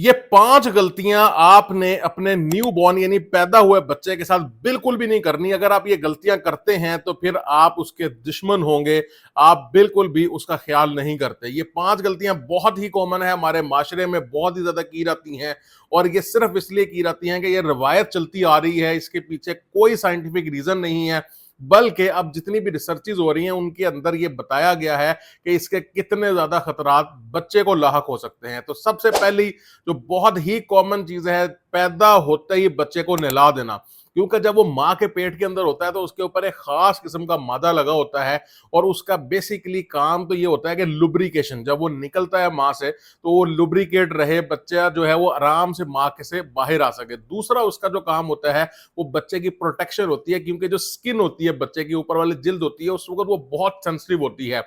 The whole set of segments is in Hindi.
ये 5 गलतियां आपने अपने न्यू बॉर्न यानी पैदा हुए बच्चे के साथ बिल्कुल भी नहीं करनी। अगर आप ये गलतियां करते हैं तो फिर आप उसके दुश्मन होंगे, आप बिल्कुल भी उसका ख्याल नहीं करते। ये 5 गलतियां बहुत ही कॉमन है, हमारे माशरे में बहुत ही ज्यादा की जाती हैं और ये सिर्फ इसलिए की जाती हैं कि ये रवायत चलती आ रही है, इसके पीछे कोई साइंटिफिक रीजन नहीं है। बल्कि अब जितनी भी रिसर्चेज हो रही हैं उनके अंदर ये बताया गया है कि इसके कितने ज्यादा खतरात बच्चे को लाहक हो सकते हैं। तो सबसे पहली जो बहुत ही कॉमन चीज है, पैदा होते ही बच्चे को नहला देना। क्योंकि जब वो माँ के पेट के अंदर होता है तो उसके ऊपर एक खास किस्म का मादा लगा होता है और उसका बेसिकली काम तो ये होता है कि लुब्रिकेशन। जब वो निकलता है माँ से तो वो लुब्रिकेट रहे, बच्चा जो है वो आराम से माँ के से बाहर आ सके। दूसरा उसका जो काम होता है वो बच्चे की प्रोटेक्शन होती है, क्योंकि जो स्किन होती है बच्चे की ऊपर वाली जिल्द होती है उस वक्त वो बहुत सेंसिटिव होती है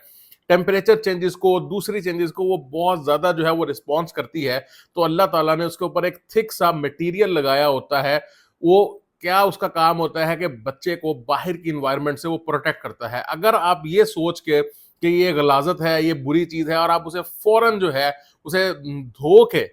टेम्परेचर चेंजेस को, दूसरी चेंजेस को वो बहुत ज्यादा जो है वो रिस्पॉन्स करती है। तो अल्लाह ताला ने उसके ऊपर एक थिक सा मटेरियल लगाया होता है। वो क्या उसका काम होता है कि बच्चे को बाहर की इन्वायरमेंट से वो प्रोटेक्ट करता है। अगर आप ये सोच के कि ये गलाजत है, ये बुरी चीज है और आप उसे फौरन जो है उसे धो के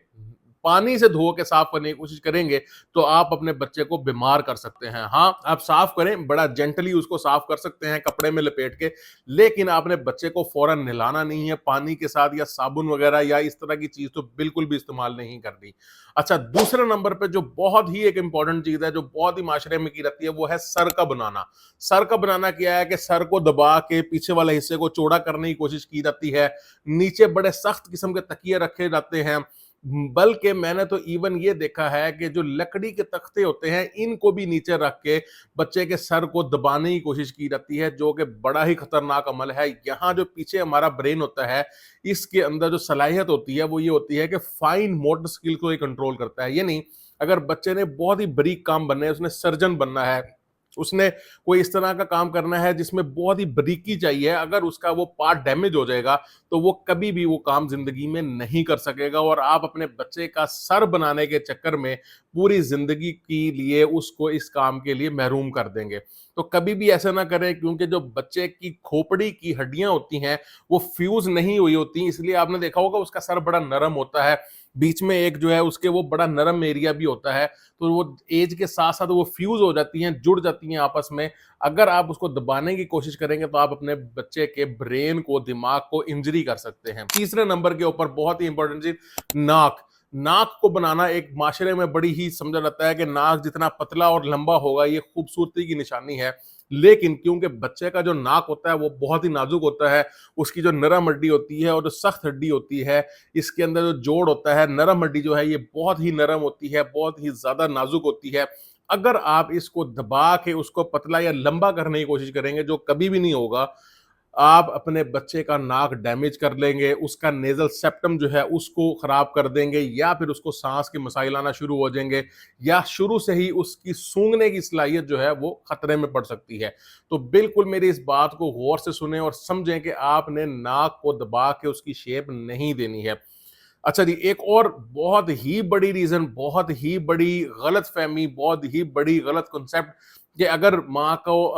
पानी से धो के साफ करने की कोशिश करेंगे तो आप अपने बच्चे को बीमार कर सकते हैं। हाँ, आप साफ करें, बड़ा जेंटली उसको साफ कर सकते हैं कपड़े में लपेट के, लेकिन आपने बच्चे को फौरन नहलाना नहीं है पानी के साथ या साबुन वगैरह या इस तरह की चीज तो बिल्कुल भी इस्तेमाल नहीं करनी। अच्छा, दूसरे नंबर पे जो बहुत ही एक इंपॉर्टेंट चीज है जो बहुत ही माशरे में की रहती है वो है सर का बनाना। सर का बनाना क्या है कि सर को दबा के पीछे वाले हिस्से को चौड़ा करने की कोशिश की जाती है, नीचे बड़े सख्त किस्म के तकिए रखे जाते हैं। बल्कि मैंने तो इवन ये देखा है कि जो लकड़ी के तख्ते होते हैं इनको भी नीचे रख के बच्चे के सर को दबाने की कोशिश की जाती है, जो कि बड़ा ही खतरनाक अमल है। यहाँ जो पीछे हमारा ब्रेन होता है इसके अंदर जो सलाहियत होती है वो ये होती है कि फाइन मोटर स्किल को ये कंट्रोल करता है। ये नहीं, अगर बच्चे ने बहुत ही बारीक काम बनना है, उसने सर्जन बनना है, उसने कोई इस तरह का काम करना है जिसमें बहुत ही बारीकी चाहिए, अगर उसका वो पार्ट डैमेज हो जाएगा तो वो कभी भी वो काम जिंदगी में नहीं कर सकेगा और आप अपने बच्चे का सर बनाने के चक्कर में पूरी जिंदगी के लिए उसको इस काम के लिए महरूम कर देंगे। तो कभी भी ऐसा ना करें, क्योंकि जो बच्चे की खोपड़ी की हड्डियां होती हैं वो फ्यूज नहीं हुई होती, इसलिए आपने देखा होगा उसका सर बड़ा नरम होता है, बीच में एक जो है उसके वो बड़ा नरम एरिया भी होता है। तो वो एज के साथ साथ वो फ्यूज हो जाती हैं, जुड़ जाती हैं आपस में। अगर आप उसको दबाने की कोशिश करेंगे तो आप अपने बच्चे के ब्रेन को, दिमाग को इंजरी कर सकते हैं। तीसरे नंबर के ऊपर बहुत ही इंपॉर्टेंट चीज, नाक। नाक को बनाना एक माशरे में बड़ी ही समझा जाता है कि नाक जितना पतला और लंबा होगा ये खूबसूरती की निशानी है, लेकिन क्योंकि बच्चे का जो नाक होता है वो बहुत ही नाजुक होता है, उसकी जो नरम हड्डी होती है और जो सख्त हड्डी होती है, इसके अंदर जो जोड़ होता है, नरम हड्डी जो है ये बहुत ही नरम होती है, बहुत ही ज्यादा नाजुक होती है। अगर आप इसको दबा के उसको पतला या लंबा करने की कोशिश करेंगे, जो कभी भी नहीं होगा, आप अपने बच्चे का नाक डैमेज कर लेंगे, उसका नेजल सेप्टम जो है उसको खराब कर देंगे, या फिर उसको सांस के मसाइल आना शुरू हो जाएंगे, या शुरू से ही उसकी सूंघने की सलाहियत जो है वो खतरे में पड़ सकती है। तो बिल्कुल मेरी इस बात को गौर से सुने और समझें कि आपने नाक को दबा के उसकी शेप नहीं देनी है। अच्छा जी, एक और बहुत ही बड़ी रीजन, बहुत ही बड़ी गलतफहमी, बहुत ही बड़ी गलत कॉन्सेप्ट, कि अगर माँ को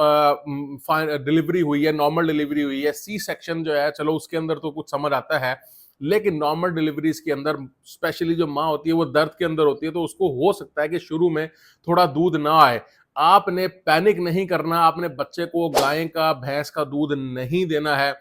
डिलीवरी हुई है, नॉर्मल डिलीवरी हुई है, सी सेक्शन जो है चलो उसके अंदर तो कुछ समझ आता है, लेकिन नॉर्मल डिलीवरीज के अंदर स्पेशली जो माँ होती है वो दर्द के अंदर होती है, तो उसको हो सकता है कि शुरू में थोड़ा दूध ना आए। आपने पैनिक नहीं करना, आपने बच्चे को गाय का, भैंस का दूध नहीं देना है।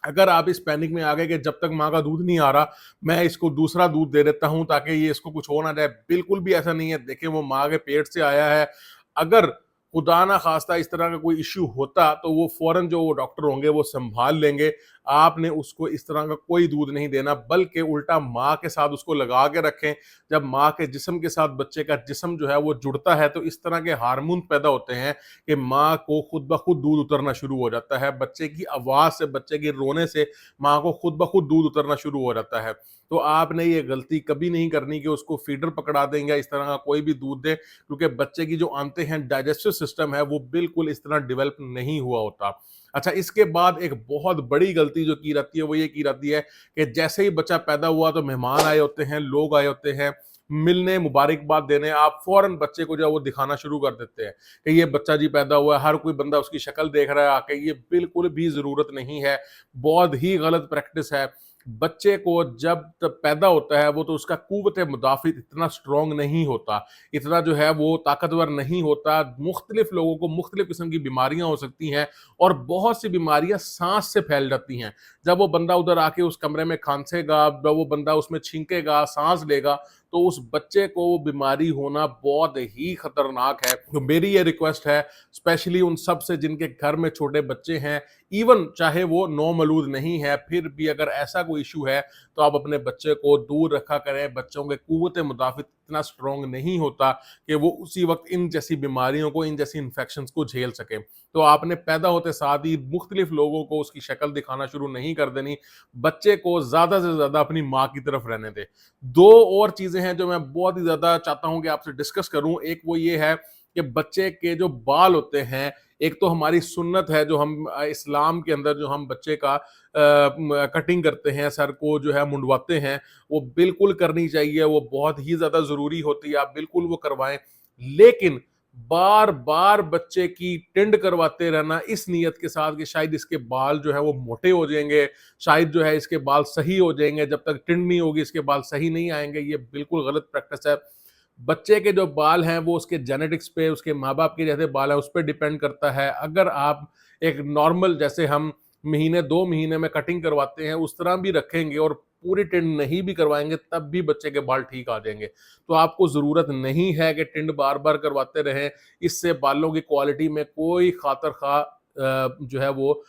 अगर आप इस पैनिक में आ गए कि जब तक माँ का दूध नहीं आ रहा मैं इसको दूसरा दूध दे देता हूं ताकि ये इसको कुछ हो ना जाए, बिल्कुल भी ऐसा नहीं है। देखिए, वो माँ के पेट से आया है, अगर खुदा ना खास्ता इस तरह का कोई इश्यू होता तो वो फौरन जो वो डॉक्टर होंगे वो संभाल लेंगे। आपने उसको इस तरह का कोई दूध नहीं देना, बल्कि उल्टा माँ के साथ उसको लगा के रखें। जब माँ के जिस्म के साथ बच्चे का जिस्म जो है वो जुड़ता है तो इस तरह के हार्मोन पैदा होते हैं कि माँ को खुद ब खुद दूध उतरना शुरू हो जाता है। बच्चे की आवाज से, बच्चे के रोने से माँ को खुद ब खुद दूध उतरना शुरू हो जाता है। तो आपने ये गलती कभी नहीं करनी कि उसको फीडर पकड़ा देंगे या इस तरह का कोई भी दूध दे, क्योंकि बच्चे की जो आंतें हैं, डाइजेस्टिव सिस्टम है, वो बिल्कुल इस तरह डेवलप नहीं हुआ होता। अच्छा, इसके बाद एक बहुत बड़ी गलती जो की जाती है वो ये की जाती है कि जैसे ही बच्चा पैदा हुआ तो मेहमान आए होते हैं, लोग आए होते हैं मिलने, मुबारकबाद देने, आप फौरन बच्चे को जो है वो दिखाना शुरू कर देते हैं कि ये बच्चा जी पैदा हुआ है, हर कोई बंदा उसकी शक्ल देख रहा है आके। ये बिल्कुल भी जरूरत नहीं है, बहुत ही गलत प्रैक्टिस है। बच्चे को जब तक पैदा होता है वो तो उसका कुव्वत मुदाफ़ित इतना स्ट्रॉन्ग नहीं होता, इतना जो है वो ताकतवर नहीं होता। मुख्तलिफ लोगों को मुख्तलिफ किस्म की बीमारियाँ हो सकती हैं और बहुत सी बीमारियाँ साँस से फैल जाती हैं। जब वो बंदा उधर आके उस कमरे में खांसेगा, जब वो बंदा उसमें छींकेगा, साँस लेगा, तो उस बच्चे को वो बीमारी होना बहुत ही खतरनाक है। तो मेरी ये रिक्वेस्ट है स्पेशली उन सब से जिनके घर में छोटे बच्चे हैं, इवन चाहे वो नौमौलूद नहीं है, फिर भी अगर ऐसा कोई इश्यू है तो आप अपने बच्चे को दूर रखा करें। बच्चों के कुव्वत मुदाफ़ित इतना स्ट्रॉन्ग नहीं होता कि वो उसी वक़्त इन जैसी बीमारियों को, इन जैसी इन्फेक्शंस को झेल सकें। तो आपने पैदा होते साथ ही मुख्तलिफ लोगों को उसकी शक्ल दिखाना शुरू नहीं कर देनी। बच्चे को ज़्यादा से ज़्यादा अपनी माँ की तरफ रहने दें। 2 और चीज़ें हैं जो मैं बहुत ही ज़्यादा चाहता हूँ कि आपसे डिस्कस करूँ। एक वो ये है कि बच्चे के जो बाल होते हैं, एक तो हमारी सुन्नत है जो हम इस्लाम के अंदर जो हम बच्चे का कटिंग करते हैं, सर को जो है मुंडवाते हैं, वो बिल्कुल करनी चाहिए, वो बहुत ही ज़्यादा ज़रूरी होती है, आप बिल्कुल वो करवाएँ। लेकिन बार-बार बच्चे की टिंड करवाते रहना इस नियत के साथ कि शायद इसके बाल जो है वो मोटे हो जाएँगे, शायद जो है इसके बाल सही हो जाएँगे, जब तक टिंड नहीं होगी इसके बाल सही नहीं आएँगे, ये बिल्कुल गलत प्रैक्टिस है। बच्चे के जो बाल हैं वो उसके जेनेटिक्स पे, उसके माँ-बाप के जैसे बाल हैं उस पे डिपेंड करता है। अगर आप एक नॉर्मल जैसे हम महीने 2 महीने में कटिंग करवाते हैं, उस तरह भी रखेंगे और पूरी टिंड नहीं भी करवाएँगे तब भी बच्चे के बाल ठीक आ जाएँगे। तो आपको ज़रूरत नहीं है कि टिंड बार-बार करवाते रहें, इससे बालों की क्वालिटी में कोई खातिर-खा जो है वो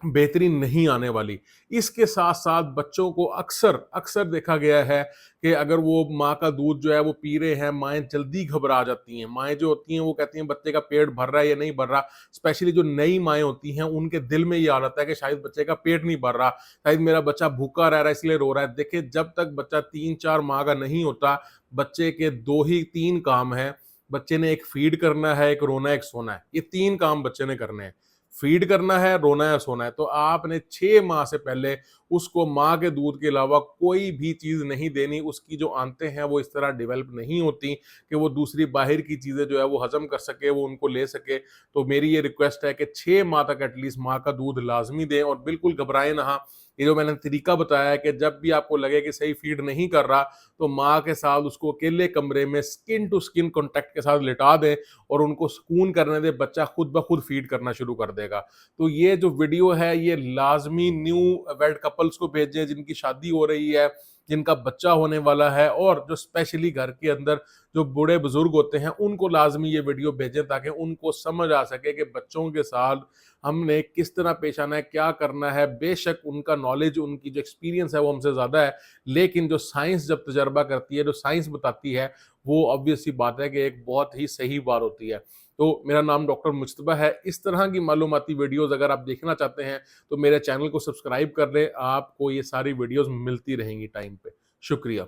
बेहतरीन नहीं आने वाली। इसके साथ-साथ बच्चों को अक्सर अक्सर देखा गया है कि अगर वो माँ का दूध जो है वो पी रहे हैं, माएँ जल्दी घबरा जाती हैं। माएँ जो होती हैं वो कहती हैं बच्चे का पेट भर रहा है या नहीं भर रहा। स्पेशली जो नई माएँ होती हैं उनके दिल में ये आ जाता है कि शायद बच्चे का पेट नहीं भर रहा, शायद मेरा बच्चा भूखा रह रहा है इसलिए रो रहा है। देखिए जब तक बच्चा 3-4 माह का नहीं होता, बच्चे के 2 ही 3 काम हैं। बच्चे ने एक फीड करना है, एक रोना है, एक सोना है। ये 3 काम बच्चे ने करने हैं। फीड करना है, रोना है, सोना है। तो आपने 6 माह से पहले उसको माँ के दूध के अलावा कोई भी चीज़ नहीं देनी। उसकी जो आंतें हैं वो इस तरह डेवलप नहीं होती कि वो दूसरी बाहर की चीज़ें जो है वो हज़म कर सके, वो उनको ले सके। तो मेरी ये रिक्वेस्ट है कि 6 माह तक एटलीस्ट माँ का दूध लाज़मी दें और बिल्कुल घबराएँ ना। ये जो मैंने तरीका बताया है कि जब भी आपको लगे कि सही फीड नहीं कर रहा, तो माँ के साथ उसको अकेले कमरे में स्किन टू स्किन कॉन्टैक्ट के साथ लिटा दें और उनको सुकून करने दें, बच्चा खुद ब खुद फीड करना शुरू कर देगा। तो ये जो वीडियो है ये लाज़मी न्यू वेड कपल्स को भेजें जिनकी शादी हो रही है, जिनका बच्चा होने वाला है और जो स्पेशली घर के अंदर जो बूढ़े-बुज़ुर्ग होते हैं उनको लाज़मी ये वीडियो भेजें ताकि उनको समझ आ सके कि बच्चों के साथ हमने किस तरह पेश आना है, क्या करना है। बेशक उनका नॉलेज, उनकी जो एक्सपीरियंस है वो हमसे ज़्यादा है, लेकिन जो साइंस जब तजर्बा करती है, जो साइंस बताती है, वो ऑब्वियस सी बात है कि एक बहुत ही सही बात होती है। तो मेरा नाम डॉक्टर मुज्तबा है। इस तरह की मालूमाती वीडियोज़ अगर आप देखना चाहते हैं, तो मेरे चैनल को सब्सक्राइब कर लें, आपको ये सारी वीडियोज़ मिलती रहेंगी टाइम पे। शुक्रिया।